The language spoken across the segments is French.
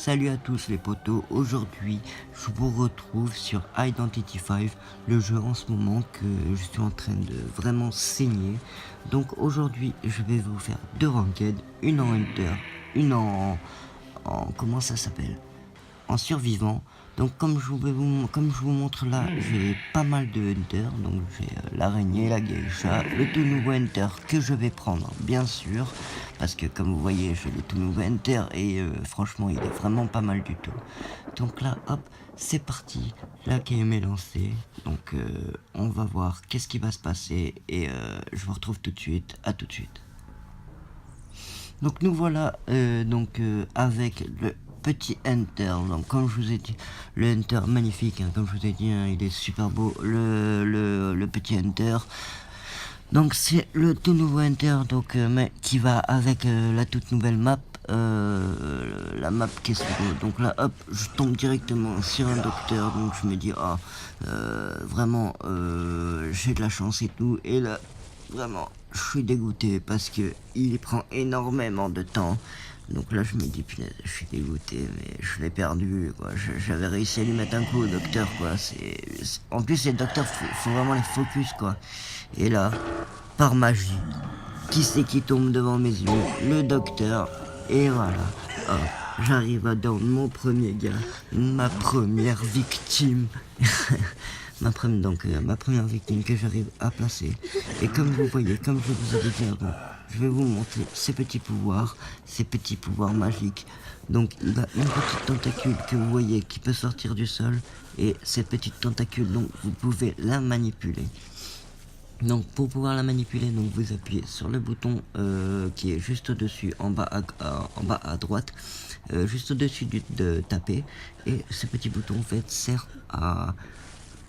Salut à tous les potos, aujourd'hui je vous retrouve sur Identity 5, le jeu en ce moment que je suis en train de vraiment saigner. Donc aujourd'hui je vais vous faire deux ranked, une en Hunter, une en comment ça s'appelle, en survivant. Donc comme je vous montre là, j'ai pas mal de Hunter, donc j'ai l'araignée, la geisha, le tout nouveau Hunter que je vais prendre bien sûr, parce que comme vous voyez j'ai le tout nouveau Hunter et franchement il est vraiment pas mal du tout. Donc là hop, c'est parti, la game est lancée, donc on va voir qu'est-ce qui va se passer et je vous retrouve tout de suite, à tout de suite. Donc nous voilà avec le petit Hunter. Donc comme je vous ai dit, le Hunter magnifique, hein, comme je vous ai dit, hein, il est super beau, le petit Hunter. Donc c'est le tout nouveau Hunter, donc mais qui va avec la toute nouvelle map, la map qui est sur donc là hop, je tombe directement sur un docteur, donc je me dis vraiment j'ai de la chance et tout, et là vraiment je suis dégoûté parce que il prend énormément de temps. Donc là je me dis punaise, je suis dégoûté, mais je l'ai perdu quoi. J'avais réussi à lui mettre un coup au docteur quoi. En plus les docteurs faut vraiment les focus quoi. Et là, par magie, qui c'est qui tombe devant mes yeux? Le docteur. Et voilà, hop, j'arrive à down mon premier gars, ma première victime. ma première victime que j'arrive à placer. Et comme vous voyez, comme je vous avais dit avant, je vais vous montrer ces petits pouvoirs magiques. Donc il a une petite tentacule que vous voyez qui peut sortir du sol, et cette petite tentacule, donc vous pouvez la manipuler. Donc pour pouvoir la manipuler, donc vous appuyez sur le bouton qui est juste au-dessus, en bas à droite, juste au-dessus de taper, et ce petit bouton en fait sert à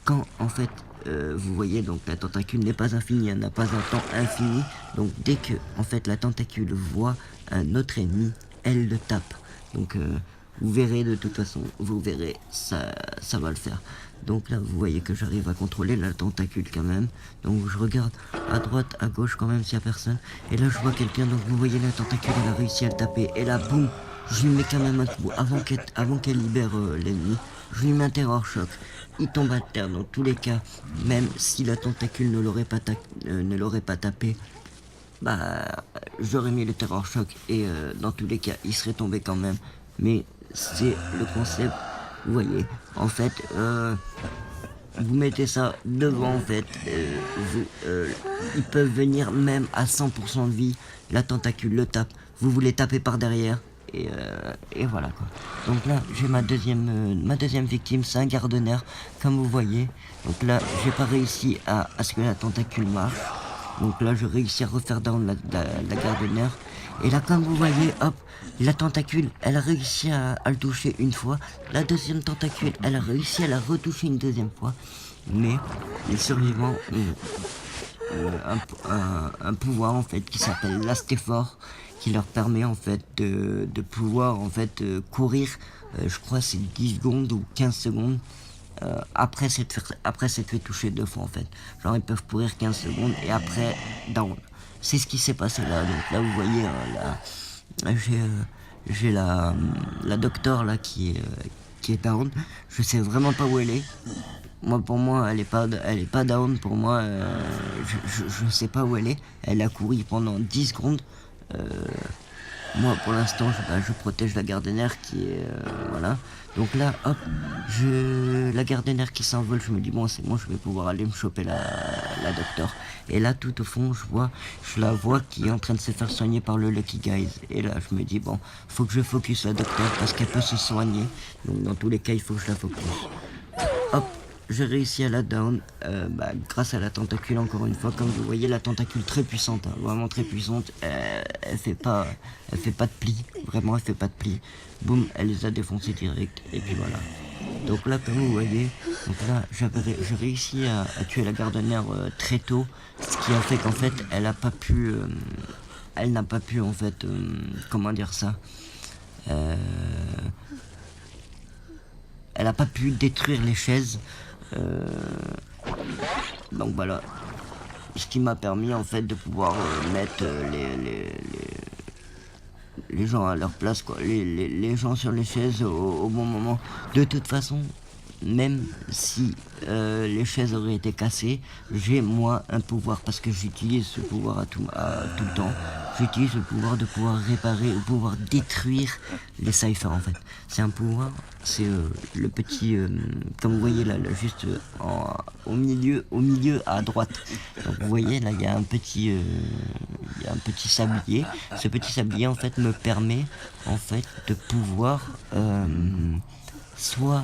quand en fait vous voyez, donc la tentacule n'est pas infinie, elle n'a pas un temps infini, donc dès que en fait la tentacule voit un autre ennemi, elle le tape. Donc vous verrez, de toute façon, vous verrez, ça va le faire. Donc là, vous voyez que j'arrive à contrôler la tentacule quand même. Donc je regarde à droite, à gauche quand même s'il n'y a personne. Et là, je vois quelqu'un, donc vous voyez la tentacule, elle a réussi à le taper. Et là, boum, je lui mets quand même un coup. Avant qu'elle libère l'ennemi, je lui mets un terror choc. Il tombe à terre dans tous les cas, même si la tentacule ne l'aurait pas tapé. Bah, j'aurais mis le terror choc et dans tous les cas, il serait tombé quand même. Mais c'est le concept, vous voyez, en fait, vous mettez ça devant, en fait, ils peuvent venir même à 100% de vie, la tentacule le tape, vous voulez taper par derrière, et voilà quoi. Donc là, j'ai ma deuxième victime, c'est un gardener, comme vous voyez. Donc là, j'ai pas réussi à ce que la tentacule marche. Donc là, je réussis à refaire down la gardener. Et là, comme vous voyez, hop, la tentacule, elle a réussi à le toucher une fois. La deuxième tentacule, elle a réussi à la retoucher une deuxième fois. Mais les survivants ont un pouvoir en fait qui s'appelle l'astéphore, qui leur permet en fait de pouvoir en fait courir, je crois c'est 10 secondes ou 15 secondes. Après s'être fait toucher deux fois en fait. Genre ils peuvent courir 15 secondes et après down. C'est ce qui s'est passé là. Donc là vous voyez là, j'ai la docteur là qui est down. Je sais vraiment pas où elle est. Pour moi elle est pas down pour moi. Je sais pas où elle est. Elle a couru pendant 10 secondes. Moi pour l'instant je protège la gardener qui est voilà. Donc là hop, la gardener qui s'envole, je me dis bon c'est bon, je vais pouvoir aller me choper la docteur. Et là tout au fond je la vois qui est en train de se faire soigner par le Lucky Guys. Et là je me dis bon, faut que je focus la docteur parce qu'elle peut se soigner. Donc dans tous les cas il faut que je la focus. Hop, j'ai réussi à la down grâce à la tentacule encore une fois. Comme vous voyez, la tentacule très puissante, hein, vraiment très puissante. Elle fait pas de pli, vraiment elle fait pas de pli. Boum, elle les a défoncés direct et puis voilà. Donc là comme vous voyez, donc là j'ai réussi à tuer la gardener très tôt, ce qui a fait qu'en fait elle n'a pas pu en fait comment dire ça. Elle n'a pas pu détruire les chaises. Donc voilà, ce qui m'a permis en fait de pouvoir mettre les gens à leur place, quoi. Les gens sur les chaises au bon moment. De toute façon, même si les chaises auraient été cassées, j'ai moi un pouvoir parce que j'utilise ce pouvoir tout le temps. J'utilise le pouvoir de pouvoir réparer, de pouvoir détruire les ciphers en fait. C'est un pouvoir, c'est le petit, comme vous voyez là juste au milieu à droite. Donc vous voyez là il y a un petit sablier. Ce petit sablier en fait me permet en fait de pouvoir soit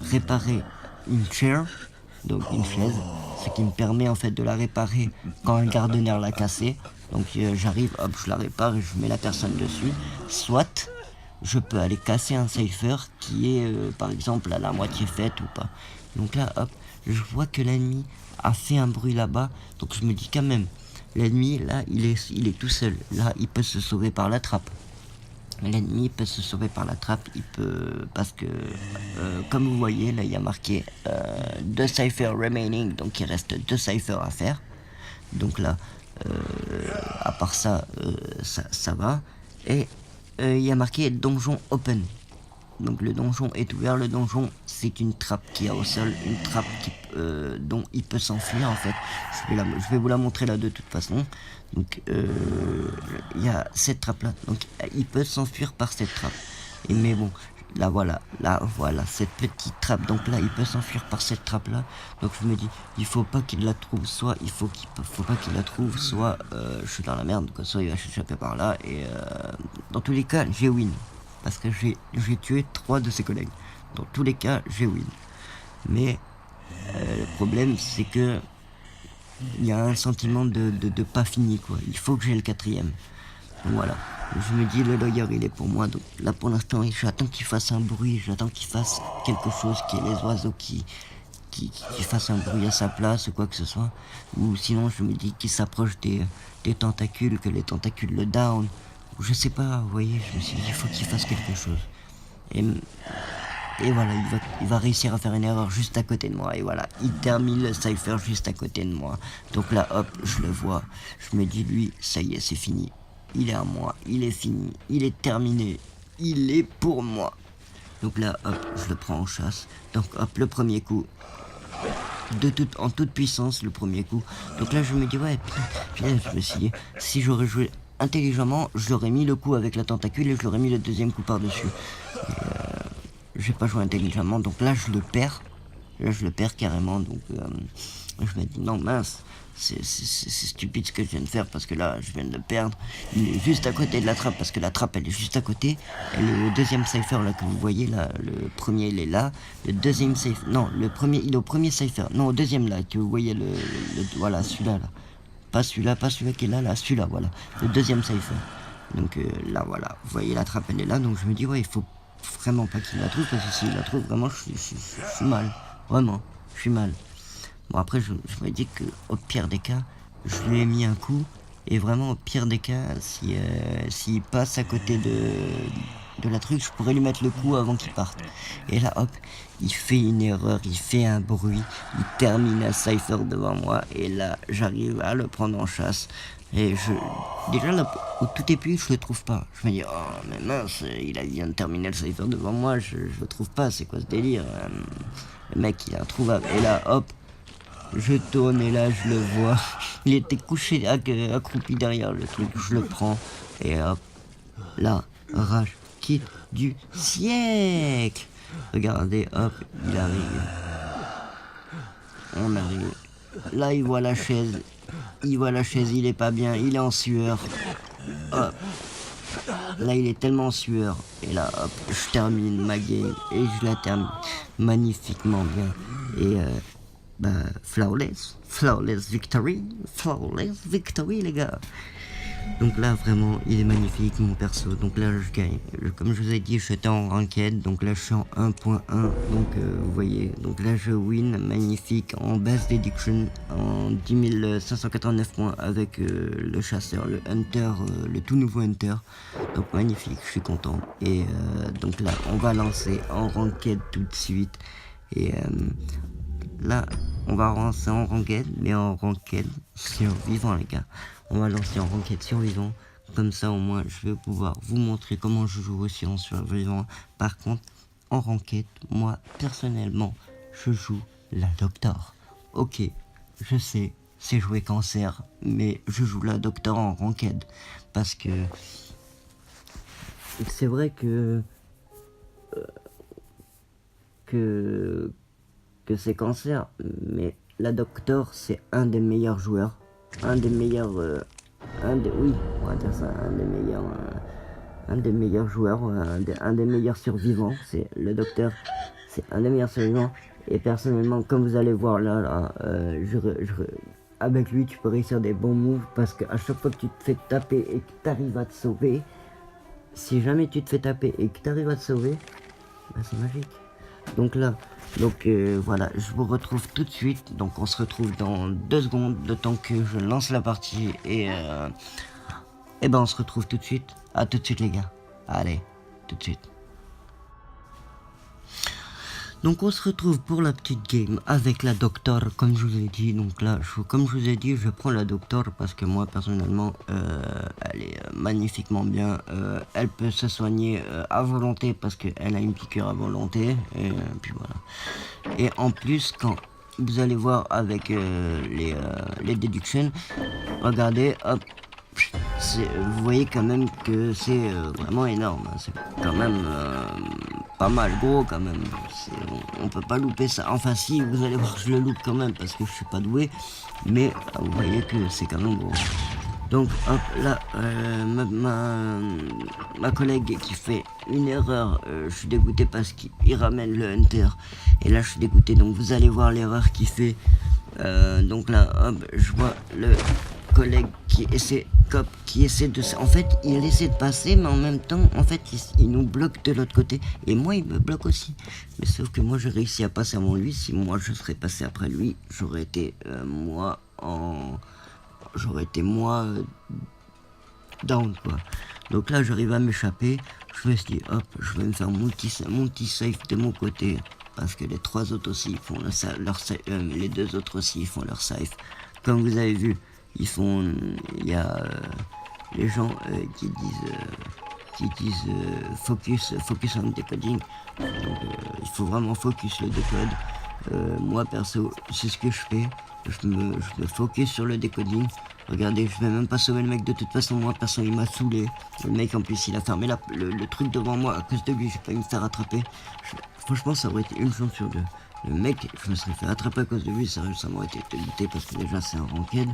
réparer une chair, donc une chaise, ce qui me permet en fait de la réparer quand un gardeneur l'a cassée. Donc j'arrive, hop, je la répare et je mets la personne dessus. Soit je peux aller casser un cipher qui est par exemple à la moitié faite ou pas. Donc là, hop, je vois que l'ennemi a fait un bruit là-bas, donc je me dis quand même, l'ennemi là, il est tout seul. Là, il peut se sauver par la trappe. L'ennemi peut se sauver par la trappe, il peut, parce que, comme vous voyez, là il y a marqué 2 ciphers remaining, donc il reste 2 ciphers à faire. Donc là, à part ça, ça va. Et il y a marqué donjon open. Donc le donjon est ouvert, le donjon c'est une trappe qui a au sol, une trappe dont il peut s'enfuir en fait. Je vais vous la montrer là de toute façon. Donc il y a cette trappe là, donc il peut s'enfuir par cette trappe. Et mais bon, là voilà, cette petite trappe, donc là il peut s'enfuir par cette trappe là. Donc je me dis, il faut pas qu'il la trouve, soit faut pas qu'il la trouve, soit je suis dans la merde, quoi, soit il va s'échapper par là. Et dans tous les cas j'ai win. Parce que j'ai tué 3 de ses collègues. Dans tous les cas, j'ai win. Mais le problème, c'est que il y a un sentiment de pas fini, quoi. Il faut que j'ai le 4e. Donc voilà. Je me dis, le lawyer, il est pour moi. Donc là, pour l'instant, j'attends qu'il fasse un bruit. J'attends qu'il fasse quelque chose, qu'il y ait les oiseaux qui fassent un bruit à sa place ou quoi que ce soit. Ou sinon, je me dis qu'il s'approche des tentacules, que les tentacules le down. Je sais pas, vous voyez, je me suis dit, il faut qu'il fasse quelque chose. Et voilà, il va réussir à faire une erreur juste à côté de moi. Et voilà, il termine le cipher juste à côté de moi. Donc là, hop, je le vois. Je me dis, lui, ça y est, c'est fini. Il est à moi, il est fini, il est terminé. Il est pour moi. Donc là, hop, je le prends en chasse. Donc hop, le premier coup. En toute puissance, le premier coup. Donc là, je me dis, ouais, putain, je me suis dit, si j'aurais joué intelligemment, je l'aurais mis le coup avec la tentacule et je l'aurais mis le deuxième coup par-dessus. J'ai pas joué intelligemment, donc là je le perds. Là je le perds carrément, donc je me dis non mince, c'est stupide ce que je viens de faire parce que là je viens de le perdre. Il est juste à côté de la trappe parce que la trappe elle est juste à côté. Elle est au deuxième cipher là que vous voyez là, le premier il est là, le deuxième cipher, non le premier il est au premier cipher, non au deuxième là que vous voyez voilà celui-là là. Pas celui-là qui est là, celui-là, voilà. Le deuxième cipher. Donc là, voilà. Vous voyez, la trappe, elle est là. Donc je me dis, ouais, il faut vraiment pas qu'il la trouve. Parce que s'il la trouve, vraiment, je suis mal. Vraiment, je suis mal. Bon, après, je me dis qu'au pire des cas, je lui ai mis un coup. Et vraiment, au pire des cas, s'il passe à côté de la truc, je pourrais lui mettre le coup avant qu'il parte. Et là, hop, il fait une erreur, il fait un bruit, il termine un cipher devant moi, et là, j'arrive à le prendre en chasse. Et déjà, là, au tout début, je le trouve pas. Je me dis, oh, mais mince, vient de terminer le cipher devant moi, je le trouve pas, c'est quoi ce délire? Le mec, il est introuvable. Et là, hop, je tourne, et là, je le vois. Il était couché, accroupi derrière le truc, je le prends, et hop, là, rage. Du siècle. Regardez, hop, il arrive. On arrive. Là, il voit la chaise. Il est pas bien, il est en sueur. Hop. Là, il est tellement en sueur. Et là, hop, je termine ma game. Et je la termine magnifiquement bien. Et, flawless victory. Flawless victory, les gars. Donc là, vraiment, il est magnifique, mon perso. Donc là, je gagne. Comme je vous ai dit, j'étais en ranked. Donc là, je suis en 1.1. Donc, vous voyez. Donc là, je win. Magnifique. En base déduction. En 10 589 points avec le chasseur, le hunter, le tout nouveau hunter. Donc, magnifique. Je suis content. Et donc là, on va lancer en ranked tout de suite. Et là, on va lancer en ranked. Mais en ranked survivant, les gars. On va lancer en ranked survivant. Comme ça, au moins, je vais pouvoir vous montrer comment je joue aussi en survivant. Par contre, en ranked, moi, personnellement, je joue la Doctor. Ok, je sais, c'est jouer cancer, mais je joue la Doctor en ranked. Parce que c'est vrai que c'est cancer, mais la Doctor, c'est un des meilleurs joueurs. Un des meilleurs... oui, on va dire ça, un des meilleurs joueurs, un des meilleurs survivants. C'est le Docteur, c'est un des meilleurs survivants. Et personnellement, comme vous allez voir là, avec lui, tu peux réussir des bons moves parce qu'à chaque fois que tu te fais taper et que tu arrives à te sauver, si jamais tu te fais taper et que tu arrives à te sauver, bah c'est magique. Donc là, voilà, je vous retrouve tout de suite. Donc on se retrouve dans 2 secondes, le temps que je lance la partie et ben on se retrouve tout de suite. À tout de suite les gars. Allez, tout de suite. Donc on se retrouve pour la petite game avec la Doctor, comme je vous ai dit. Donc là, comme je vous ai dit, je prends la Doctor parce que moi personnellement, elle est magnifiquement bien. Elle peut se soigner à volonté parce qu'elle a une piqûre à volonté. Et puis voilà. Et en plus, quand vous allez voir avec les deductions, regardez, hop. Vous voyez quand même que c'est vraiment énorme, hein. C'est quand même pas mal gros quand même, on peut pas louper ça, enfin si, vous allez voir que je le loupe quand même parce que je suis pas doué, mais vous voyez que c'est quand même gros. Donc hop là, ma collègue qui fait une erreur, je suis dégoûté parce qu'il ramène le Hunter, et là je suis dégoûté, donc vous allez voir l'erreur qu'il fait, donc là hop, je vois le collègue qui essaie de... En fait, il essaie de passer, mais en même temps, en fait, il nous bloque de l'autre côté. Et moi, il me bloque aussi. Mais sauf que moi, j'ai réussi à passer avant lui. Si moi, je serais passé après lui, j'aurais été, down, quoi. Donc là, j'arrive à m'échapper. Je me suis dit, hop, je vais me faire mon petit safe de mon côté. Parce que les 3 autres aussi, ils font les 2 autres aussi, ils font leur safe. Comme vous avez vu, il y a les gens qui disent focus on decoding. Donc il faut vraiment focus le décode. Moi perso, c'est ce que je fais. Je me focus sur le decoding. Regardez, je vais même pas sauver le mec de toute façon. Moi perso, il m'a saoulé. Le mec en plus, il a fermé le truc devant moi à cause de lui. J'ai pas eu me faire attraper. Franchement, ça aurait été une chance sur 2. Le mec, je me serais fait attraper à cause de lui. Ça m'aurait été dégoûté parce que déjà c'est un ranked.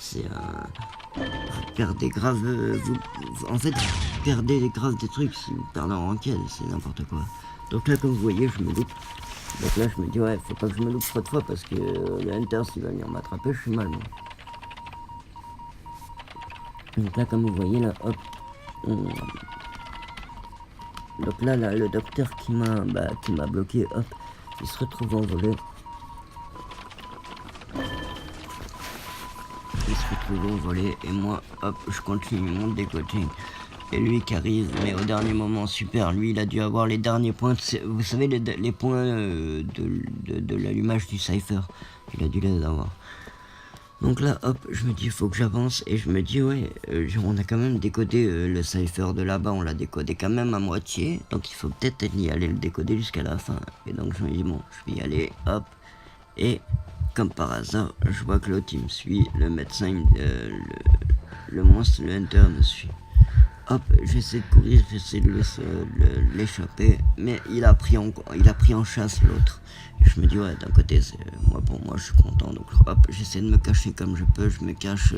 C'est vous perdez grave, en fait vous perdez grave des trucs si vous perdez en ranked, c'est n'importe quoi. Donc là, comme vous voyez, je me loupe. Donc là, je me dis, ouais, faut pas que je me loupe trop de fois parce que le Hunter, s'il va venir m'attraper, je suis mal, moi. Donc là, comme vous voyez, là, hop. Donc là, le docteur qui m'a bloqué, hop, il se retrouve envolé. Envolé, et moi, hop, je continue mon décoaching. Et lui qui arrive, mais au dernier moment, super, lui il a dû avoir les derniers points, vous savez les points de l'allumage du cypher, il a dû les avoir. Donc là, hop, je me dis, il faut que j'avance, et je me dis, ouais, on a quand même décodé le cypher de là-bas, on l'a décodé quand même à moitié, donc il faut peut-être y aller le décoder jusqu'à la fin. Et donc je me dis, bon, je vais y aller, hop, et comme par hasard, je vois que l'autre il me suit, le médecin, le monstre, le Hunter me suit. Hop, j'essaie de courir, j'essaie de l'échapper, mais il a pris en chasse l'autre. Je me dis, ouais, d'un côté, pour moi, je suis content. Donc hop, j'essaie de me cacher comme je peux, je me cache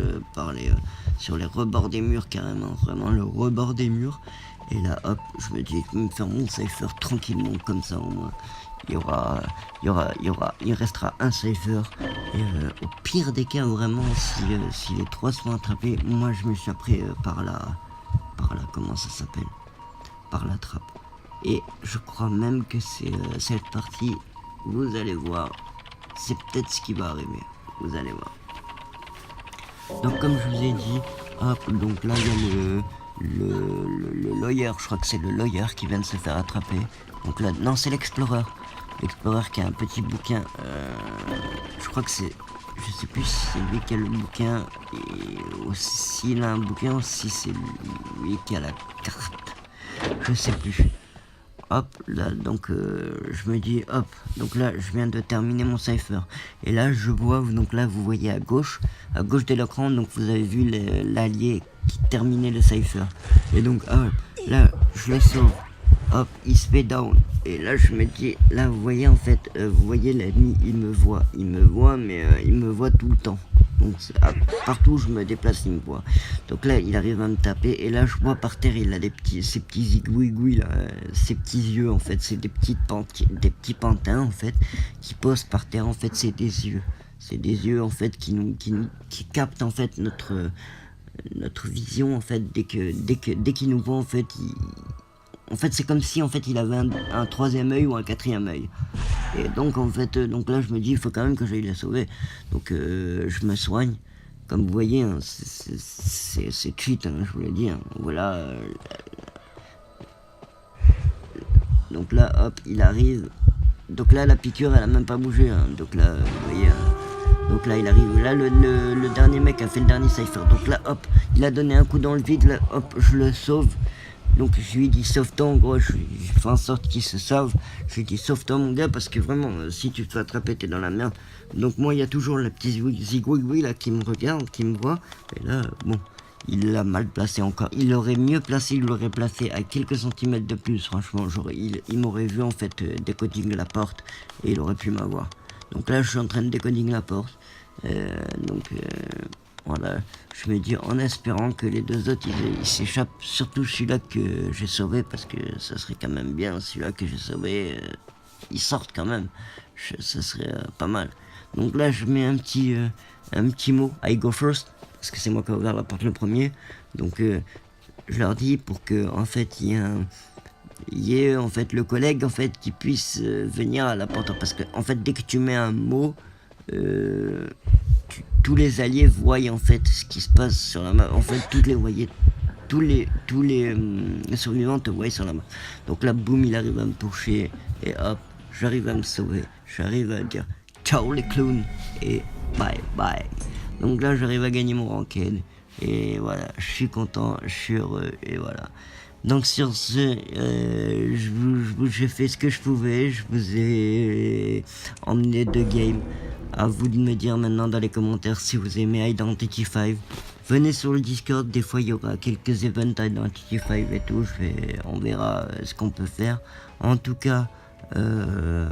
sur les rebords des murs carrément, vraiment le rebord des murs. Et là, hop, je me dis, je vais me faire mon cypher tranquillement, comme ça au moins. Il restera un cypher. Et au pire des cas, vraiment, si les 3 sont attrapés, moi je m'échapperai par la, comment ça s'appelle, par la trappe. Et je crois même que c'est cette partie, vous allez voir, c'est peut-être ce qui va arriver, vous allez voir. Donc comme je vous ai dit, hop, donc là il y a le lawyer, je crois que c'est le lawyer qui vient de se faire attraper. Donc là, non, c'est l'explorer. L'explorer qui a un petit bouquin, je crois que c'est je sais plus si c'est lui qui a le bouquin, et aussi il a un bouquin, ou si c'est lui qui a la carte, je sais plus. Hop, là, donc je me dis, hop, donc là, je viens de terminer mon cipher. Et là, je vois, donc là, vous voyez à gauche de l'écran, donc vous avez vu l'allié qui terminait le cipher. Et donc, hop, là, je le sauve. Hop, il se fait down. Et là, je me dis, là, vous voyez, en fait, vous voyez l'ennemi, il me voit, mais il me voit tout le temps. Donc, partout où je me déplace, il me voit. Donc là, il arrive à me taper. Et là, je vois par terre, il a ces petits zigouigouis, là, ces petits yeux, en fait. C'est des petits pantins, en fait, qui posent par terre. En fait, c'est des yeux. C'est des yeux, en fait, qui captent, en fait, notre vision, en fait. Dès qu'il nous voit, en fait, en fait, c'est comme si en fait il avait un troisième œil ou un quatrième œil. Et donc en fait, donc là je me dis il faut quand même que j'aille la sauver. Donc je me soigne. Comme vous voyez, hein, c'est cheat, hein, je vous l'ai dit. Hein. Voilà. Donc là, hop, il arrive. Donc là, la piqûre, elle a même pas bougé. Hein. Donc là, vous voyez. Donc là, il arrive. Là, le dernier mec a fait le dernier cipher. Donc là, hop, il a donné un coup dans le vide. Là, hop, je le sauve. Donc je lui dis sauve-toi en gros, je fais en sorte qu'il se sauve. Je lui dis sauve-toi mon gars parce que vraiment si tu te fais attraper t'es dans la merde. Donc moi il y a toujours le petit zigouigoui là qui me regarde, qui me voit. Et là bon, il l'a mal placé encore. Il l'aurait mieux placé, il l'aurait placé à quelques centimètres de plus. Franchement il m'aurait vu en fait décoding la porte et il aurait pu m'avoir. Donc là je suis en train de décoding la porte. Voilà, je me dis en espérant que les deux autres ils s'échappent, surtout celui-là que j'ai sauvé, parce que ça serait quand même bien, celui-là que j'ai sauvé, ils sortent quand même, ça serait pas mal. Donc là je mets un petit mot, I go first, parce que c'est moi qui ai ouvert la porte le premier, donc je leur dis pour que en fait il y ait en fait le collègue en fait qui puisse venir à la porte, parce que en fait dès que tu mets un mot, tous les alliés voient en fait ce qui se passe sur la map. En fait, tous les survivants te voient sur la map. Donc là, boum, il arrive à me toucher et hop, j'arrive à me sauver. J'arrive à dire ciao les clowns et bye bye. Donc là, j'arrive à gagner mon ranked et voilà, je suis content, je suis heureux et voilà. Donc sur ce, j'ai fait ce que je pouvais, je vous ai emmené 2 games. À vous de me dire maintenant dans les commentaires si vous aimez Identity 5. Venez sur le Discord, des fois il y aura quelques events Identity 5 et tout, on verra ce qu'on peut faire. En tout cas, je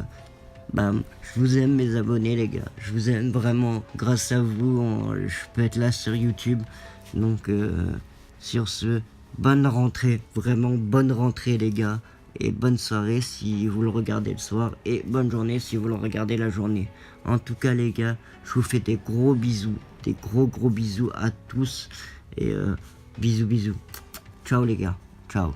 vous aime mes abonnés les gars, je vous aime vraiment, grâce à vous, je peux être là sur YouTube. Donc sur ce, bonne rentrée, vraiment bonne rentrée les gars. Et bonne soirée si vous le regardez le soir. Et bonne journée si vous le regardez la journée. En tout cas les gars, je vous fais des gros bisous. Des gros bisous à tous. Et bisous. Ciao les gars. Ciao.